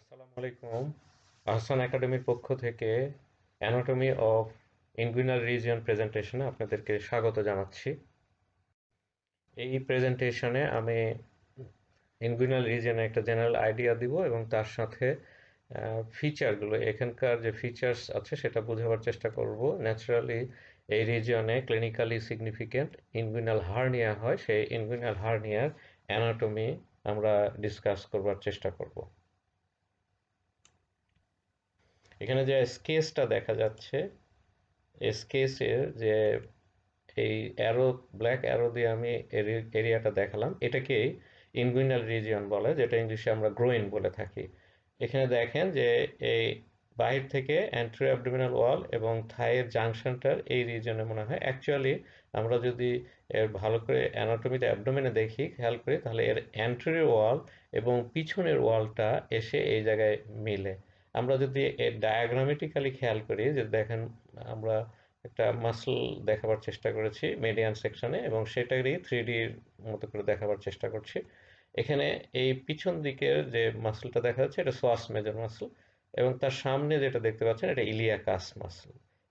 আসসালামু আলাইকুম। আহসান একাডেমির পক্ষ থেকে অ্যানাটমি অফ ইনগুইনাল রিজিয়ন প্রেজেন্টেশনে আপনাদেরকে স্বাগত জানাচ্ছি। এই প্রেজেন্টেশনে আমি ইনগুইনাল রিজিয়নে একটা জেনারেল আইডিয়া দিব এবং তার সাথে ফিচারগুলো, এখানকার যে ফিচার্স আছে সেটা বোঝাবার চেষ্টা করব। ন্যাচারালি এই রিজিয়নে ক্লিনিক্যালি সিগনিফিক্যান্ট ইনগুইনাল হার্নিয়া হয়, সেই ইনগুইনাল হার্নিয়ার অ্যানাটমি আমরা ডিসকাস করবার চেষ্টা করব। এখানে যে স্কেচটা দেখা যাচ্ছে, স্কেচের যে এই অ্যারো, ব্ল্যাক অ্যারো দিয়ে আমি এরিয়াটা দেখালাম, এটাকেই ইনগুইনাল রিজিয়ন বলে, যেটা ইংলিশে আমরা গ্রোইন বলে থাকি। এখানে দেখেন যে এই বাহির থেকে অ্যান্টেরো অ্যাবডোমিনাল ওয়াল এবং থাইয়ের জাংশনটার এই রিজনে মনে হয়। অ্যাকচুয়ালি আমরা যদি এর ভালো করে অ্যানাটমিতে অ্যাবডোমেনে দেখি, খেয়াল করি, তাহলে এর অ্যান্টেরিয়র ওয়াল এবং পিছনের ওয়ালটা এসে এই জায়গায় মিলে। আমরা যদি এর ডায়াগ্রামেটিক্যালি খেয়াল করি, যে দেখেন আমরা একটা মাসল দেখাবার চেষ্টা করেছি মিডিয়ান সেকশনে, এবং সেটারই 3D মতো করে দেখাবার চেষ্টা করছি। এখানে এই পিছন দিকের যে মাসলটা দেখা যাচ্ছে, এটা সোয়াস মেজর মাসল, এবং তার সামনে যেটা দেখতে পাচ্ছেন এটা ইলিয়াকাস মাসল।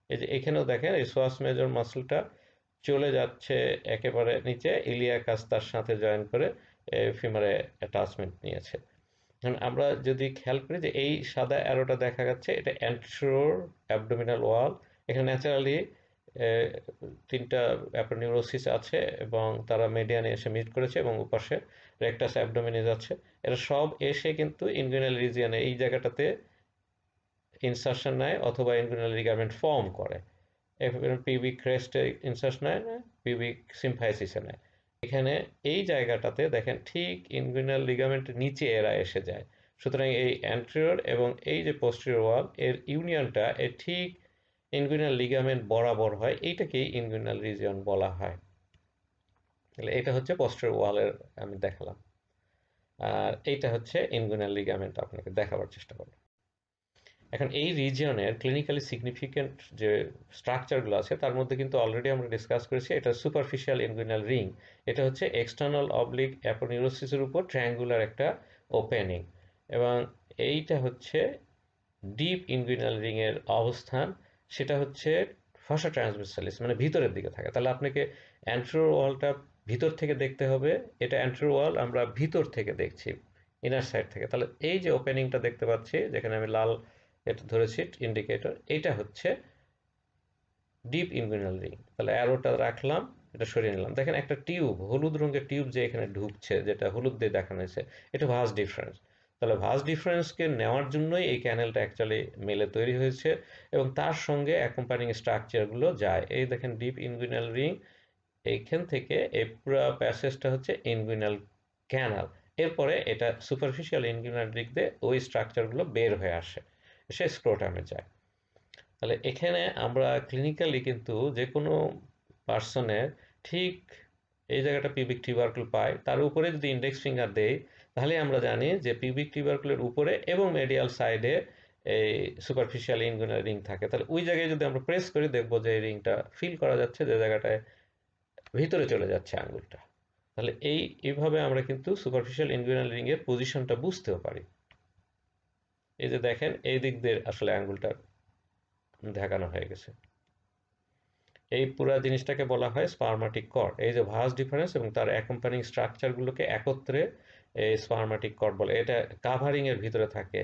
এই যে এখানেও দেখেন এই সোয়াস মেজর মাসলটা চলে যাচ্ছে একেবারে নিচে, ইলিয়াকাস তার সাথে জয়েন করে ফিমারে অ্যাটাচমেন্ট নিয়েছে। এখন আমরা যদি খেয়াল করি যে এই সাদা অ্যারোটা দেখা যাচ্ছে, এটা অ্যান্টেরিয়র অ্যাবডোমিনাল ওয়াল। এখানে ন্যাচারালি তিনটা অ্যাপোনিউরোসিস আছে এবং তারা মিডিয়ানে এসে মিট করেছে, এবং ওপাশে রেকটাস অ্যাবডোমিনে যাচ্ছে। এরা সব এসে কিন্তু ইনগুইনাল রিজিয়নে এই জায়গাটাতে ইনসারশন নেয় অথবা ইনগুইনাল লিগামেন্ট ফর্ম করে। পিউবিক ক্রেস্টে ইনসারশন নেয় না, পিউবিক সিম্ফাইসিসে নেয়। এখানে এই জায়গাটাতে দেখেন ঠিক ইনগুইনাল লিগামেন্টের নিচে এরা এসে যায়। সুতরাং এই অ্যান্টেরিয়র এবং এই যে পোস্টেরিয়র ওয়াল এর ইউনিয়নটা এর ঠিক ইনগুইনাল লিগামেন্ট বরাবর হয়, এইটাকেই ইনগুইনাল রিজিয়ন বলা হয়। তাহলে এটা হচ্ছে পোস্টেরিয়র ওয়ালের আমি দেখালাম, আর এইটা হচ্ছে ইনগুইনাল লিগামেন্ট আপনাকে দেখাবার চেষ্টা করলাম। এখন এই রিজিয়নের ক্লিনিক্যালি সিগনিফিক্যান্ট যে স্ট্রাকচারগুলো আছে তার মধ্যে কিন্তু অলরেডি আমরা ডিসকাস করেছি, এটা সুপারফিশিয়াল ইনগুইনাল রিং। এটা হচ্ছে এক্সটার্নাল অবলিক অ্যাপোনিউরোসিসের উপর ট্রায়াঙ্গুলার একটা ওপেনিং, এবং এইটা হচ্ছে ডিপ ইনগুইনাল রিং এর অবস্থান। সেটা হচ্ছে ফসা ট্রান্সভার্সালিস, মানে ভিতরের দিকে থাকে। তাহলে আপনাকে অ্যান্টেরিয়র ওয়ালটা ভিতর থেকে দেখতে হবে। এটা অ্যান্টেরিয়র ওয়াল আমরা ভিতর থেকে দেখছি, ইনার সাইড থেকে। তাহলে এই যে ওপেনিংটা দেখতে পাচ্ছি, যেখানে আমি লাল এটা ধরেছি ইন্ডিকেটর, এটা হচ্ছে ডিপ ইনগুইনাল রিং। তাহলে অ্যারোটা রাখলাম, এটা সরিয়ে নিলাম। দেখেন একটা টিউব, হলুদ রঙের টিউব যে এখানে ঢুকছে, যেটা হলুদ দিয়ে দেখানো হয়েছে, এটা ভাঁজ ডিফারেন্স। তাহলে ভাঁজ ডিফারেন্সকে নেওয়ার জন্যই এই ক্যানেলটা অ্যাকচুয়ালি মেলে তৈরি হয়েছে, এবং তার সঙ্গে অ্যাকম্পানিং স্ট্রাকচারগুলো যায়। এই দেখেন ডিপ ইনগুইনাল রিং, এইখান থেকে এই পুরো প্যাসেজটা হচ্ছে ইনগুইনাল ক্যানাল। এরপরে এটা সুপারফিশিয়াল ইনগুইনাল রিং দিয়ে ওই স্ট্রাকচারগুলো বের হয়ে আসে, সে স্ক্রোটামে যায়। তাহলে এখানে আমরা ক্লিনিক্যালি কিন্তু যে কোনো পার্সনের ঠিক এই জায়গাটা পিউবিক টিউবারকুল পাই, তার উপরে যদি ইন্ডেক্স ফিঙ্গার দেই, তাহলে আমরা জানি যে পিউবিক টিউবারকুলের উপরে এবং মেডিয়াল সাইডে এই সুপারফিশিয়াল ইনগুইনাল রিং থাকে। তাহলে ওই জায়গায় যদি আমরা প্রেস করি, দেখবো যে এই রিংটা ফিল করা যাচ্ছে, যে জায়গাটায় ভিতরে চলে যাচ্ছে আঙ্গুলটা। তাহলে এইভাবে আমরা কিন্তু সুপারফিশিয়াল ইনগুইনাল রিং এর পজিশনটা বুঝতেও পারি। এই যে দেখেন এই দিক দিয়ে আসলে আঙ্গুলটা দেখানো হয়ে গেছে। এই পুরো জিনিসটাকে বলা হয় স্পারমাটিক কর্ড। এই যে ভাঁজ ডিফারেন্স এবং তার অ্যাকম্পানিং স্ট্রাকচারগুলোকে একত্রে এই স্পারমাটিক কর্ড বলে। এটা কাভারিং এর ভিতরে থাকে,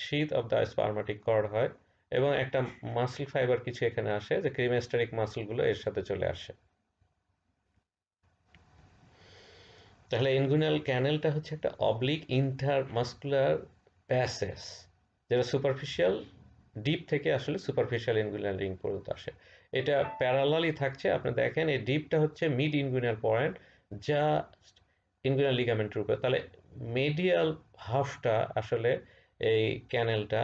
শীথ অফ দ্য স্পারমাটিক কর্ড হয়, এবং একটা মাসল ফাইবার কিছু এখানে আসে, যে ক্রিমেস্টারিক মাসলগুলো এর সাথে চলে আসে। তাহলে ইনগুইনাল ক্যানেলটা হচ্ছে একটা অবলিক ইন্টারমাসকুলার প্যাসেজ, যেটা সুপারফিশিয়াল ডিপ থেকে আসলে সুপারফিশিয়াল ইনগুইনাল রিং পর্যন্ত আসে। এটা প্যারালালি থাকছে। আপনি দেখেন এই ডিপটা হচ্ছে মিড ইনগুইনাল পয়েন্ট, যা ইনগুইনাল লিগামেন্টের উপরে। তাহলে মিডিয়াল হাফটা আসলে এই ক্যানেলটা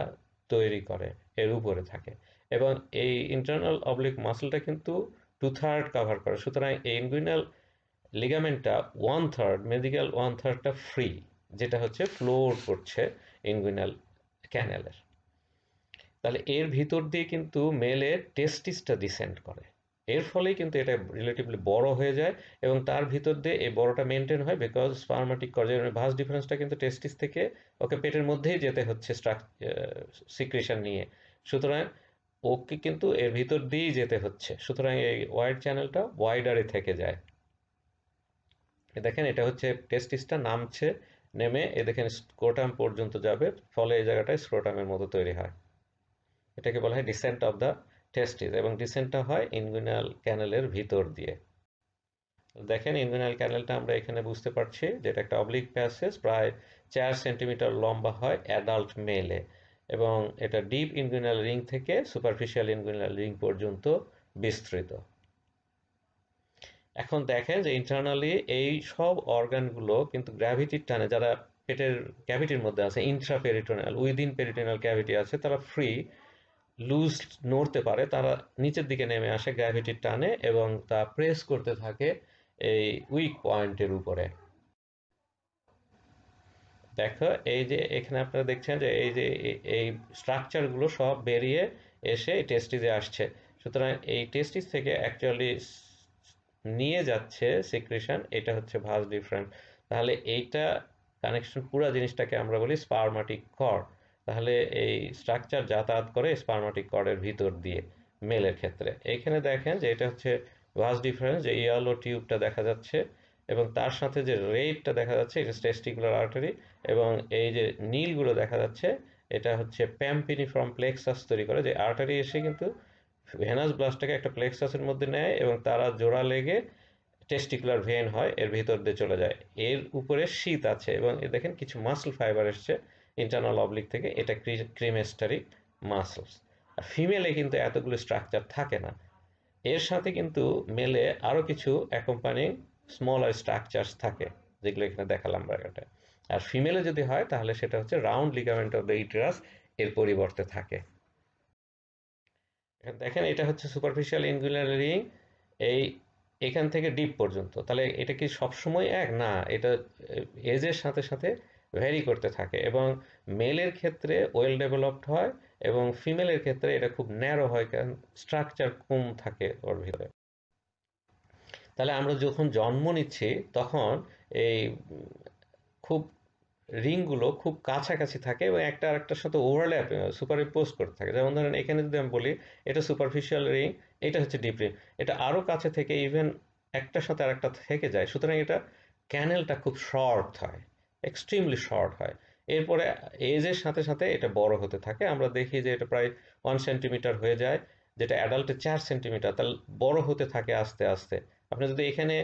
তৈরি করে, এর উপরে থাকে, এবং এই ইন্টারনাল অবলিক মাসলটা কিন্তু 2/3 কাভার করে। সুতরাং এই ইনগুইনাল লিগামেন্টটা 1/3, মেডিকেল 1/3টা ফ্রি, যেটা হচ্ছে ফ্লোর করছে ইনগুইনাল ক্যানেলের। তাহলে এর ভিতর দিয়ে কিন্তু মেলের টেস্টিসটা ডিসেন্ড করে। এর ফলেই কিন্তু এটা রিলেটিভলি বড় হয়ে যায় এবং তার ভিতর দিয়ে এই বড়টা মেনটেন হয় বিকজ স্পার্মাটিক কর্ড ভাস ডিফারেন্সটা কিন্তু টেস্টিস থেকে ওকে পেটের মধ্যেই যেতে হচ্ছে সিক্রেশন নিয়ে। সুতরাং ওকে কিন্তু এর ভিতর দিয়েই যেতে হচ্ছে, সুতরাং এই ওয়াইড চ্যানেলটা ওয়াইডারে থেকে যায়। দেখেন এটা হচ্ছে টেস্টিসটা নামছে, নেমে এ দেখেন স্ক্রোটাম পর্যন্ত যাবে, ফলে এই জায়গাটায় স্ক্রোটামের মতো তৈরি হয়। এটাকে বলা হয় ডিসেন্ট অফ দ্য টেস্টিস এবং ডিসেন্টটা হয় ইনগুইনাল ক্যানেলের ভিতর দিয়ে। দেখেন ইনগুইনাল ক্যানেলটা আমরা এখানে বুঝতে পারছি যেটা একটা অবলিক প্যাসেজ, প্রায় 4 সেন্টিমিটার লম্বা হয় অ্যাডাল্ট মেলে এবং এটা ডিপ ইনগুইনাল রিং থেকে সুপারফিশিয়াল ইনগুইনাল রিং পর্যন্ত বিস্তৃত। এখন দেখেন যে ইন্টারনালি এই সব অর্গানগুলো কিন্তু গ্র্যাভিটির টানে, যারা পেটের ক্যাভিটির মধ্যে আছে, ইন্ট্রাপেরিটোনাল উইদিন পেরিটোনাল ক্যাভিটি আছে, তারা ফ্রি লুজ নড়তে পারে, তারা নিচের দিকে নেমে আসে গ্র্যাভিটির টানে এবং তা প্রেস করতে থাকে এই উইক পয়েন্টের উপরে। দেখো এই যে এখানে আপনারা দেখছেন যে এই যে এই স্ট্রাকচারগুলো সব বেরিয়ে এসে এই টেস্টিসে আসছে। সুতরাং এই টেস্টিস থেকে অ্যাকচুয়ালি নিয়ে যাচ্ছে সিক্রেশন, এটা হচ্ছে ভাস ডিফারেন্স। তাহলে এইটা কানেকশন পুরো জিনিসটাকে আমরা বলি স্পার্মাটিক কর্ড। তাহলে এই স্ট্রাকচার যাতায়াত করে স্পার্মাটিক কর্ডের ভিতর দিয়ে মেলের ক্ষেত্রে। এইখানে দেখেন যে এটা হচ্ছে ভাস ডিফারেন্স, যে ইয়েলো টিউবটা দেখা যাচ্ছে এবং তার সাথে যে রেডটা দেখা যাচ্ছে এটা টেস্টিকুলার আর্টারি এবং এই যে নীলগুলো দেখা যাচ্ছে এটা হচ্ছে প্যাম্পিনিফর্ম প্লেক্সাস তৈরি করে, যে আর্টারি এসে কিন্তু ভেনাস ব্লাস্টটাকে একটা প্লেক্সাসের মধ্যে নেয় এবং তারা জোড়া লেগে টেস্টিকুলার ভেন হয়, এর ভিতর দিয়ে চলে যায়। এর উপরে শীত আছে এবং দেখেন কিছু মাসল ফাইবার এসছে ইন্টারনাল অবলিক থেকে, এটা ক্রিমেস্টারিক মাসলস। আর ফিমেলে কিন্তু এতগুলো স্ট্রাকচার থাকে না। এর সাথে কিন্তু মেলে আরও কিছু অ্যাকম্পানিং স্মলার স্ট্রাকচারস থাকে, যেগুলো এখানে দেখালাম ব্র্যাকেটে। আর ফিমেলে যদি হয় তাহলে সেটা হচ্ছে round ligament of the uterus এর পরিবর্তে থাকে। দেখেন এটা হচ্ছে সুপারফিশিয়াল ইনগুইনাল রিং, এই এখান থেকে ডিপ পর্যন্ত। তাহলে এটা কি সবসময় এক না, এটা এজের সাথে সাথে ভ্যারি করতে থাকে এবং মেলের ক্ষেত্রে ওয়েল ডেভেলপড হয় এবং ফিমেলের ক্ষেত্রে এটা খুব ন্যারো হয়, কারণ স্ট্রাকচার কম থাকে ওর ভিতরে। তাহলে আমরা যখন জন্ম নিচ্ছি তখন এই খুব রিংগুলো খুব কাছাকাছি থাকে এবং একটা আরেকটার সাথে ওভারল্যাপ সুপারইম্পোজ করতে থাকে। যেমন ধরেন এখানে যদি আমি বলি এটা সুপারফিশিয়াল রিং, এটা হচ্ছে ডিপ রিং, এটা আরও কাছে থেকে ইভেন একটার সাথে আরেকটা থেকে যায়। সুতরাং এটা ক্যানেলটা খুব শর্ট হয়, এক্সট্রিমলি শর্ট হয়। এরপরে এজের সাথে সাথে এটা বড় হতে থাকে, আমরা দেখি যে এটা প্রায় 1 সেন্টিমিটার হয়ে যায়, যেটা অ্যাডাল্টে 4 সেন্টিমিটার, তাহলে বড় হতে থাকে আস্তে আস্তে। আপনি যদি এখানে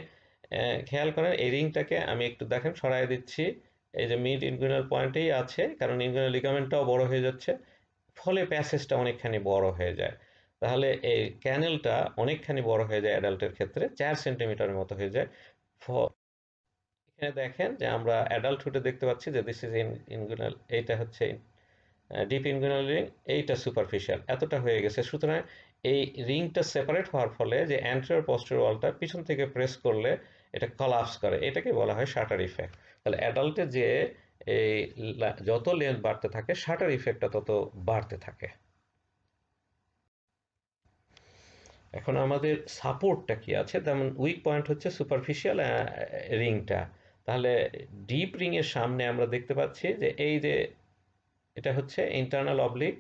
খেয়াল করেন এই রিংটাকে আমি একটু দেখেন সরাই দিচ্ছি, এই যে মিড ইনগুইনাল পয়েন্টেই আছে, কারণ ইনগুইনাল লিগামেন্টটাও বড় হয়ে যাচ্ছে, ফলে প্যাসেজটা অনেকখানি বড় হয়ে যায়। তাহলে এই ক্যানেলটা অনেকখানি বড় হয়ে যায় অ্যাডাল্টের ক্ষেত্রে, 4 সেন্টিমিটারের মতো হয়ে যায়। এখানে দেখেন যে আমরা অ্যাডাল্টহুডে দেখতে পাচ্ছি যে দিস ইজ ইনগুইনাল, এইটা হচ্ছে ডিপ ইনগুইনাল রিং, এইটা সুপারফিশিয়াল, এতটা হয়ে গেছে। সুতরাং এই রিংটা সেপারেট হওয়ার ফলে যে অ্যান্টেরিয়র পোস্টেরিয়র ওয়ালটা পিছন থেকে প্রেস করলে এটা কলাপস করে, এটাকে বলা হয় শাটার ইফেক্ট। তাহলে অ্যাডাল্টে যে এই যত লেন্থ বাড়তে থাকে শাটার ইফেক্টটা তত বাড়তে থাকে। এখন আমাদের সাপোর্টটা কি আছে, যেমন উইক পয়েন্ট হচ্ছে সুপারফিশিয়াল রিংটা। তাহলে ডিপ রিং এর সামনে আমরা দেখতে পাচ্ছি যে এই যে এটা হচ্ছে ইন্টারনাল অবলিক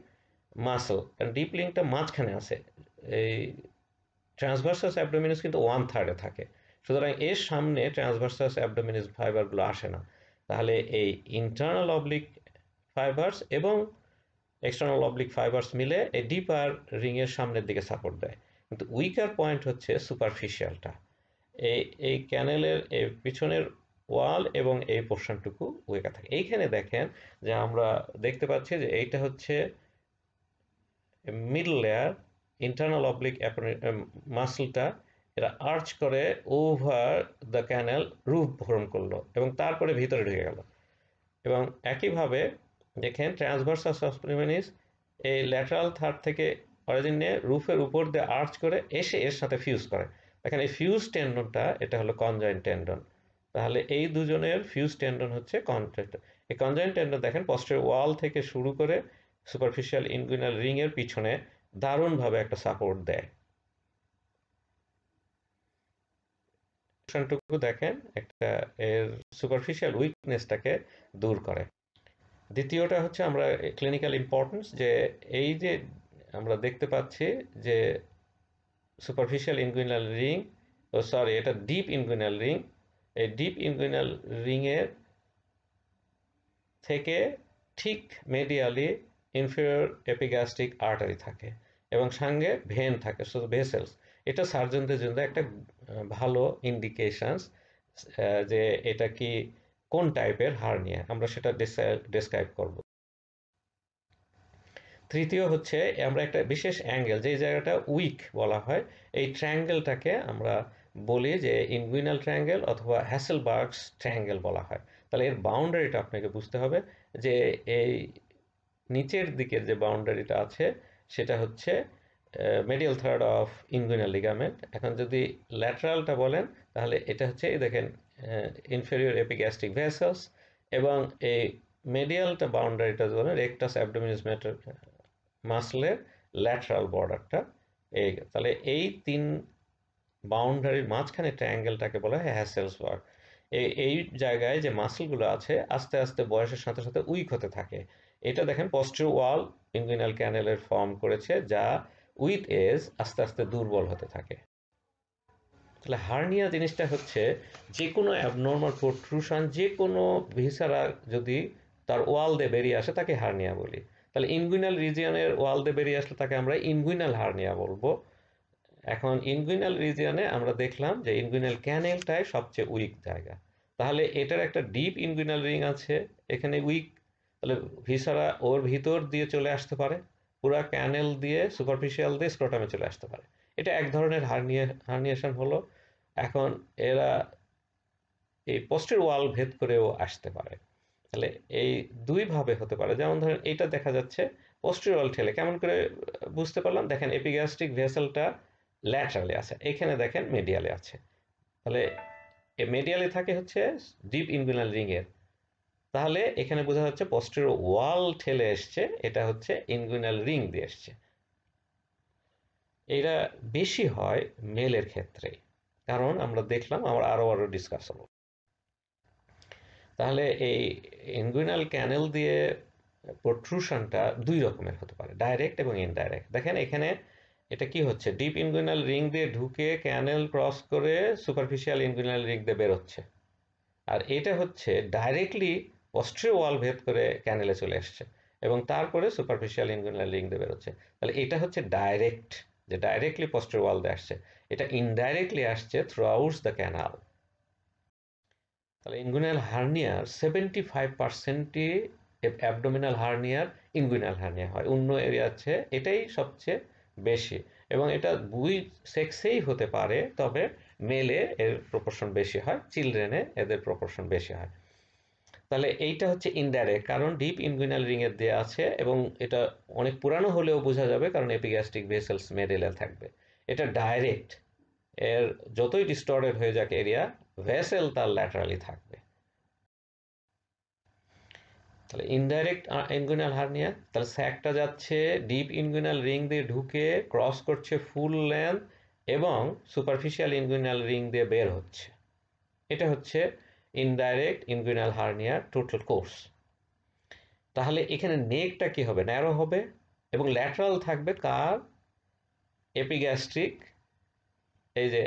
মাসল, কারণ ডিপ লিঙ্কটা মাঝখানে আছে, এই ট্রান্সভার্সাস অ্যাবডোমিনাস কিন্তু 1/3 থাকে। সুতরাং এর সামনে ট্রান্সভার্সাস অ্যাবডোমিনাস ফাইবারগুলো আসে না। তাহলে এই ইন্টারনাল অবলিক ফাইবার্স এবং এক্সটার্নাল অবলিক ফাইবার্স মিলে এই ডিপার রিং এর সামনের দিকে সাপোর্ট দেয়, কিন্তু উইকার পয়েন্ট হচ্ছে সুপারফিশিয়ালটা। এই এই ক্যানেলের এই পিছনের ওয়াল এবং এই পোর্শনটুকু উইকার থাকে। এইখানে দেখেন যে আমরা দেখতে পাচ্ছি যে এইটা হচ্ছে মিডল লেয়ার, ইন্টারনাল অবলিক মাসলটা এটা আর্চ করে over the canal roof form করলো এবং তারপরে ভিতরে ঢুকে গেল। এবং একইভাবে দেখেন ট্রান্সভার্সাস অবডোমিনাস এই ল্যাটারাল থার্ড থেকে অরিজিন নিয়ে রুফের উপর দিয়ে আর্চ করে এসে এর সাথে ফিউজ করে। দেখেন এই ফিউজ টেন্ডনটা এটা হলো কনজয়েন্ট টেন্ডন। তাহলে এই দুজনের ফিউজ টেন্ডন হচ্ছে কনজয়েন্ট। এই কনজয়েন্ট টেন্ডন দেখেন পস্টেরিয়র ওয়াল থেকে শুরু করে সুপারফিশিয়াল ইনগুইনাল রিং এর পিছনে দারুণভাবে একটা সাপোর্ট দেয়। পোর্শনটুকু দেখেন একটা এর সুপারফিশিয়াল উইকনেসটাকে দূর করে। দ্বিতীয়টা হচ্ছে আমরা ক্লিনিক্যাল ইম্পর্টেন্স, যে এই যে আমরা দেখতে পাচ্ছি যে সুপারফিশিয়াল ইনগুইনাল রিং, ও সরি এটা ডিপ ইনগুইনাল রিং, এই ডিপ ইনগুইনাল রিংয়ের থেকে ঠিক মেডিয়ালি ইনফেরিয়র এপিগ্যাস্ট্রিক আর্টারি থাকে এবং সঙ্গে ভেন থাকে, শুধু ভেসেলস। এটা সার্জনদের জন্য একটা ভালো ইন্ডিকেশনস যে এটা কি কোন টাইপের হার্নিয়া, আমরা সেটা ডেসক্রাইব করব। তৃতীয় হচ্ছে আমরা একটা বিশেষ অ্যাঙ্গেল, যে জায়গাটা উইক বলা হয়, এই ট্রায়াঙ্গেলটাকে আমরা বলি যে ইনগুইনাল ট্রায়াঙ্গেল অথবা হ্যাসেলবার্গস ট্রায়াঙ্গেল বলা হয়। তাহলে এর বাউন্ডারিটা আপনাকে বুঝতে হবে যে এই নিচের দিকের যে বাউন্ডারিটা আছে সেটা হচ্ছে মেডিয়াল থার্ড অফ ইনগুইনাল লিগামেন্ট। এখন যদি ল্যাটারালটা বলেন তাহলে এটা হচ্ছে এই দেখেন ইনফেরিয়র এপিগ্যাস্ট্রিক ভেসেলস, এবং এই মেডিয়ালটা বাউন্ডারিটা বলেন রেকটাস অ্যাবডোমিনাস মাসলের ল্যাটারাল বর্ডারটা। এই তাহলে এই তিন বাউন্ডারির মাঝখানে ট্রায়াঙ্গেলটাকে বলা হয় হ্যাসেলসবার্গ। এই জায়গায় যে মাসলগুলো আছে আস্তে আস্তে বয়সের সাথে সাথে উইক হতে থাকে। এটা দেখেন পোস্টেরিয়র ওয়াল ইনগুইনাল ক্যানেলের ফর্ম করেছে, যা উইথ এজ আস্তে আস্তে দুর্বল হতে থাকে। তাহলে হার্নিয়া জিনিসটা হচ্ছে যে কোনো অ্যাবনর্মাল প্রোট্রুশন, যে কোনো ভিসারা যদি তার ওয়াল দিয়ে বেরিয়ে আসে তাকে হার্নিয়া বলি। তাহলে ইনগুইনাল রিজিয়নের ওয়াল দিয়ে বেরিয়ে আসলে তাকে আমরা ইনগুইনাল হার্নিয়া বলবো। এখন ইনগুইনাল রিজিয়নে আমরা দেখলাম যে ইনগুইনাল ক্যানেলটাই সবচেয়ে উইক জায়গা। তাহলে এটার একটা ডিপ ইনগুইনাল রিং আছে, এখানে উইক, তাহলে ভিসারা ওর ভিতর দিয়ে চলে আসতে পারে, পুরা ক্যানেল দিয়ে সুপারফিশিয়াল দিয়ে স্ক্রোটামে চলে আসতে পারে। এটা এক ধরনের হার্নিয়েশন হলো। এখন এরা এই পোস্টের ওয়াল ভেদ করেও আসতে পারে। তাহলে এই দুই ভাবে হতে পারে। যেমন ধরেন এটা দেখা যাচ্ছে পোস্টেরিয়র ওয়াল ঠেলে, কেমন করে বুঝতে পারলাম? দেখেন এপিগ্যাস্ট্রিক ভেসেলটা ল্যাটারালে আছে, এখানে দেখেন মেডিয়ালে আছে। তাহলে মেডিয়ালে থাকে হচ্ছে ডিপ ইনগুইনাল রিং এর, তাহলে এখানে বোঝা যাচ্ছে পোস্টেরিয়র ওয়াল ঠেলে এসছে, এটা হচ্ছে ইনগুইনাল রিং দিয়ে এসছে। এরা বেশি হয় মেলের ক্ষেত্রে, কারণ আমরা দেখলাম, আমরা আরো ডিসকাস হবো। তাহলে এই ইনগুইনাল ক্যানেল দিয়ে প্রোট্রুশনটা দুই রকমের হতে পারে, ডাইরেক্ট এবং ইনডাইরেক্ট। দেখেন এখানে এটা কি হচ্ছে, ডিপ ইনগুইনাল রিং দিয়ে ঢুকে ক্যানেল ক্রস করে সুপারফিশিয়াল ইনগুইনাল রিং দিয়ে বেরোচ্ছে, আর এটা হচ্ছে ডাইরেক্টলি পস্টেরিয়র ওয়াল ভেদ করে ক্যানেলে চলে আসছে এবং তারপরে সুপারফিশিয়াল ইনগুইনাল রিং দিয়ে বেরোচ্ছে। তাহলে এটা হচ্ছে ডাইরেক্ট, যে ডাইরেক্টলি পস্টেরিয়র ওয়াল দিয়ে আসছে। এটা ইনডাইরেক্টলি আসছে থ্রু আউটস দ্য ক্যানাল। তাহলে ইনগুইনাল হার্নিয়ার 75%ই অ্যাবডোমিনাল হার্নিয়ার ইনগুইনাল হার্নিয়া হয়, অন্য এরিয়া আছে এটাই সবচেয়ে বেশি, এবং এটা দুই সেক্সেই হতে পারে, তবে মেলে এর প্রপোর্শন বেশি হয়, চিলড্রেনে এদের প্রপোর্শন বেশি হয়। তাহলে এইটা হচ্ছে ইনডাইরেক্ট, কারণ ডিপ ইনগুইনাল রিং এর দেয়া আছে এবং এটা অনেক পুরানো হলেও বোঝা যাবে, কারণ এপিগ্যাস্ট্রিক ভেসেলস মেডেলে থাকবে। এটা ডাইরেক্ট, এর যতই ডিস্টর্টেড হয়ে যাক এরিয়া, ভেসেল তার ল্যাটারালি থাকবে। তাহলে ইনডাইরেক্ট ইনগুইনাল হার্নিয়া, তাহলে স্যাকটা যাচ্ছে ডিপ ইনগুইনাল রিং দিয়ে ঢুকে ক্রস করছে ফুল লেন্থ এবং সুপারফিশিয়াল ইনগুইনাল রিং দিয়ে বের হচ্ছে। এটা হচ্ছে ইনডাইরেক্ট ইনগুইনাল হার্নিয়ার টোটাল কোর্স। তাহলে এখানে নেকটা কি হবে? ন্যারো হবে এবং ল্যাটারাল থাকবে কার? এপিগ্যাস্ট্রিক। এই যে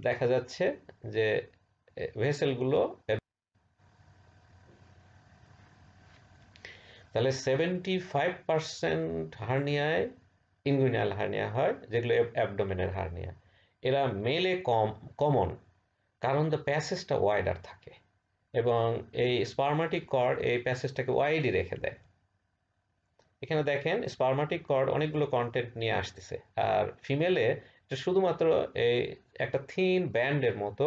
দেখা যাচ্ছে যে ভেসেলগুলো, তাহলে 75% হার্নিয়ায় ইনগুইনাল হার্নিয়া হয়, যেগুলো অ্যাবডোমেনের হার্নিয়া। এরা মেলে কমন, কারণ দ্য প্যাসেজটা ওয়াইডার থাকে এবং এই স্পার্মাটিক কর্ড এই প্যাসেজটাকে ওয়াইডই রেখে দেয়। এখানে দেখেন স্পার্মাটিক কর্ড অনেকগুলো কন্টেন্ট নিয়ে আসতেছে, আর ফিমেলে এটা শুধুমাত্র এই একটা থিন ব্যান্ডের মতো,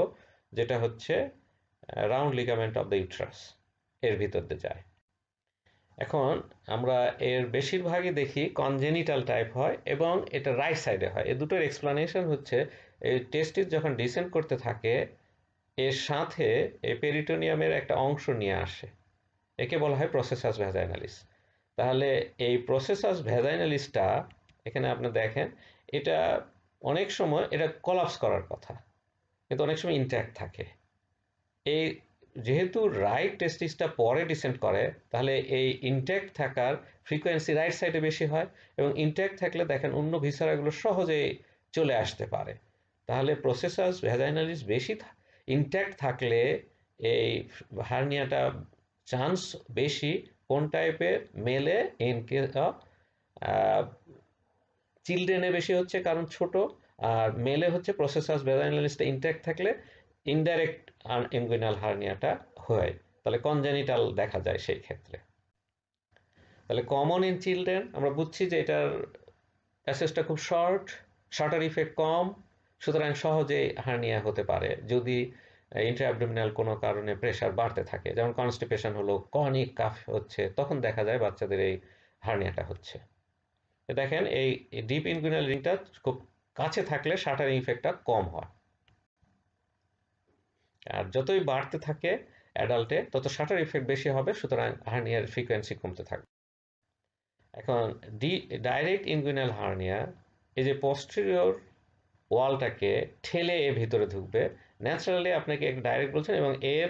যেটা হচ্ছে round ligament of the uterus, এর ভিতর দিয়ে যায়। এখন আমরা এর বেশিরভাগই দেখি কনজেনিটাল টাইপ হয় এবং এটা রাইট সাইডে হয়। এই দুটোর এক্সপ্লানেশন হচ্ছে এই টেস্টিস যখন ডিসেন্ড করতে থাকে এর সাথে এই পেরিটোনিয়ামের একটা অংশ নিয়ে আসে, একে বলা হয় প্রসেসাস ভ্যাজাইনালিস। তাহলে এই প্রসেসাস ভ্যাজাইনালিসটা এখানে আপনি দেখেন, এটা অনেক সময় এটা কলাপস করার কথা, কিন্তু অনেক সময় ইনট্যাক্ট থাকে। এই যেহেতু রাইট টেস্টিসটা পরে ডিসেন্ড করে, তাহলে এই ইনট্যাক্ট থাকার ফ্রিকোয়েন্সি রাইট সাইডে বেশি হয়, এবং ইনট্যাক্ট থাকলে দেখেন অন্য ভিসারাগুলো সহজেই চলে আসতে পারে। তাহলে প্রসেসাস ভ্যাজাইনালিস বেশি ইনট্যাক্ট থাকলে এই হার্নিয়াটা চান্স বেশি কোন টাইপের, মেলে ইন কেস অফ চিলড্রেনে বেশি হচ্ছে কারণ ছোট, আর মেলে হচ্ছে প্রসেসাস ভ্যাজাইনালিসটা ইনট্যাক্ট থাকলে ইনডাইরেক্ট ইনগুইনাল হার্নিয়াটা হয়, তাহলে কনজেনিটাল দেখা যায় সেই ক্ষেত্রে। তাহলে কমন ইন চিলড্রেন আমরা বুঝছি যে এটার প্যাসেজটা খুব শর্টার ইফেক্ট কম, সুতরাং সহজে হার্নিয়া হতে পারে যদি ইন্ট্রাঅ্যাবডোমিনাল কোনো কারণে প্রেশার বাড়তে থাকে, যেমন কনস্টিপেশন হলো, ক্রনিক কাফ হচ্ছে, তখন দেখা যায় বাচ্চাদের এই হার্নিয়াটা হচ্ছে। দেখেন এই ডিপ ইনগুইনাল রিংটা খুব কাছে থাকলে শাটারিং ইফেক্টটা কম হয়, আর যতই বাড়তে থাকে অ্যাডাল্টে তত শাটার ইফেক্ট বেশি হবে, সুতরাং হার্নিয়ার ফ্রিকোয়েন্সি কমতে থাকবে। এখন ডাইরেক্ট ইনগুইনাল হার্নিয়া, এই যে পোস্টেরিয়র ওয়ালটাকে ঠেলে এর ভিতরে ঢুকবে, ন্যাচারালি আপনাকে ডাইরেক্ট বলছেন, এবং এর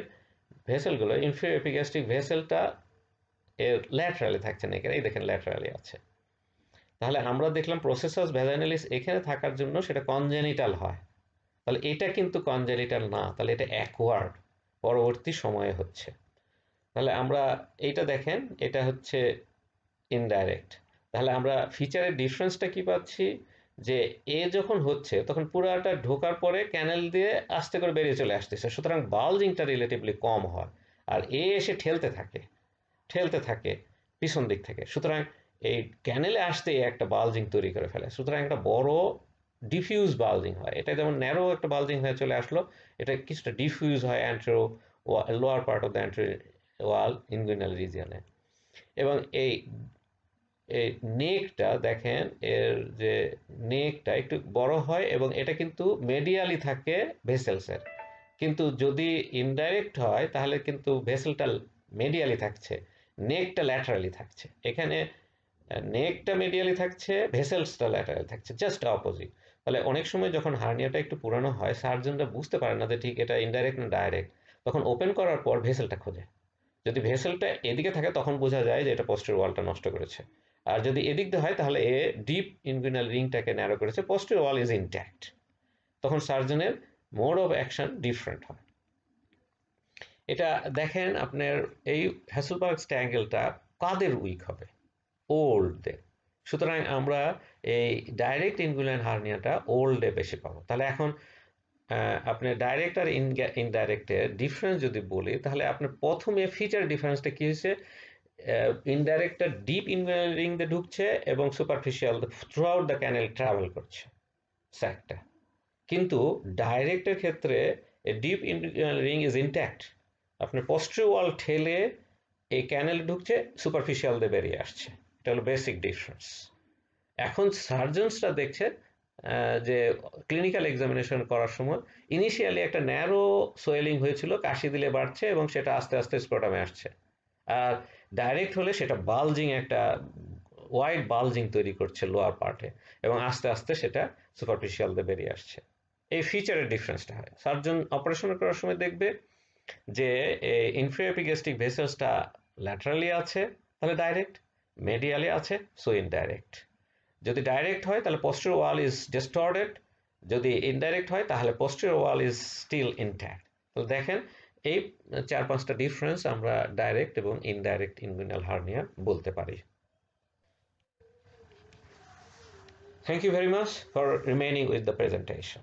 ভেসেলগুলো ইনফিরিয়র এপিগ্যাস্ট্রিক ভেসেলটা এর ল্যাটারালি থাকছে না, এখানে এই দেখেন ল্যাটারালি আছে। তাহলে আমরা দেখলাম প্রসেসাস ভ্যাজাইনালিস এখানে থাকার জন্য সেটা কনজেনিটাল হয়, তাহলে এটা কিন্তু কনজেনিটাল না, তাহলে এটা অ্যাকোয়ার্ড, পরবর্তী সময়ে হচ্ছে। তাহলে আমরা এইটা দেখেন, এটা হচ্ছে ইনডাইরেক্ট। তাহলে আমরা ফিচারের ডিফারেন্সটা কি পাচ্ছি, যে এ যখন হচ্ছে তখন পুরাটা ঢোকার পরে ক্যানেল দিয়ে আস্তে করে বেরিয়ে চলে আসতেছে, সুতরাং বাল্জিংটা রিলেটিভলি কম হয়, আর এ এসে ঠেলতে থাকে পিছন দিক থেকে, সুতরাং এই ক্যানেলে আসতেই একটা বাল্জিং তৈরি করে ফেলে, সুতরাং একটা বড় ডিফিউজ বাল্জিং হয়। এটা যেমন ন্যারো একটা বাল্জিং হয়ে চলে আসলো, এটা কিছুটা ডিফিউজ হয় antero lower part of the antero wall inguinal রিজিয়নে। এবং এই নেকটা দেখেন, এর যে নেকটা একটু বড় হয়, এবং এটা কিন্তু মেডিয়ালি থাকে ভেসেলসের, কিন্তু যদি ইনডাইরেক্ট হয় তাহলে কিন্তু ভেসেলটা মেডিয়ালি থাকছে, নেকটা ল্যাটারালি থাকছে। এখানে নেকটা মেডিয়ালি থাকছে, ভেসেলসটা ল্যাটারালি থাকছে, জাস্ট অপোজিট। তাহলে অনেক সময় যখন হার্নিয়াটা একটু পুরানো হয়, সার্জনরা বুঝতে পারে না যে ঠিক এটা ইনডাইরেক্ট না ডাইরেক্ট, তখন ওপেন করার পর ভেসেলটা খোঁজে, যদি ভেসেলটা এদিকে থাকে তখন বোঝা যায় যে এটা পোস্টেরিয়র ওয়ালটা নষ্ট করেছে, আর যদি এদিক দিয়ে হয় তাহলে এ ডিপ ইনগুইনাল রিংটাকে ন্যারো করেছে, পোস্টেরিয়র ওয়াল ইজ ইনট্যাক্ট, তখন সার্জনের মোড অফ অ্যাকশন ডিফারেন্ট হয়। এটা দেখেন আপনার এই হ্যাসেলবার্গ ট্রায়াঙ্গেলটা কাদের উইক হবে, ওল্ডদের, সুতরাং আমরা এই ডাইরেক্ট ইনগুইনাল হার্নিয়াটা ওল্ডে বেশি পাবো। তাহলে এখন আপনি ডাইরেক্ট আর ইনডাইরেক্টের ডিফারেন্স যদি বলি, তাহলে আপনার প্রথমে ফিচার ডিফারেন্সটা কি হয়েছে, ইনডাইরেক্টটা ডিপ ইনগুইনাল রিং দিয়ে ঢুকছে এবং superficial through out the canal travel করছে স্যাকটা, কিন্তু ডাইরেক্টের ক্ষেত্রে deep inguinal ring is intact, আপনার পোস্টেরিয়র ওয়াল ঠেলে এই ক্যানেল ঢুকছে, সুপারফিশিয়াল দিয়ে বেরিয়ে আসছে, এটা হলো বেসিক ডিফারেন্স। এখন সার্জনসরা দেখছে যে ক্লিনিক্যাল এক্সামিনেশন করার সময় ইনিশিয়ালি একটা ন্যারো সোয়েলিং হয়েছিল, কাশি দিলে বাড়ছে এবং সেটা আস্তে আস্তে স্ক্রোটামে আসছে, আর ডাইরেক্ট হলে সেটা বালজিং, একটা ওয়াইড বালজিং তৈরি করছে লোয়ার পার্টে, এবং আস্তে আস্তে সেটা সুপারফিশিয়াল দিয়ে বেরিয়ে আসছে। এই ফিচারের ডিফারেন্সটা হয়, সার্জন অপারেশন করার সময় দেখবে যে ইনফিরিয়র এপিগ্যাস্ট্রিক ভেসেলসটা ল্যাটারালি আছে তাহলে ডাইরেক্ট, মেডিয়ালি আছে সো ইনডাইরেক্ট। যদি ডাইরেক্ট হয় তাহলে posterior wall is distorted, যদি ইনডাইরেক্ট হয় তাহলে posterior wall is still intact। তো দেখেন এই 4-5টা ডিফারেন্স আমরা ডাইরেক্ট এবং ইনডাইরেক্ট ইনগুইনাল হার্নিয়া বলতে পারি। Thank you very much for remaining with the presentation.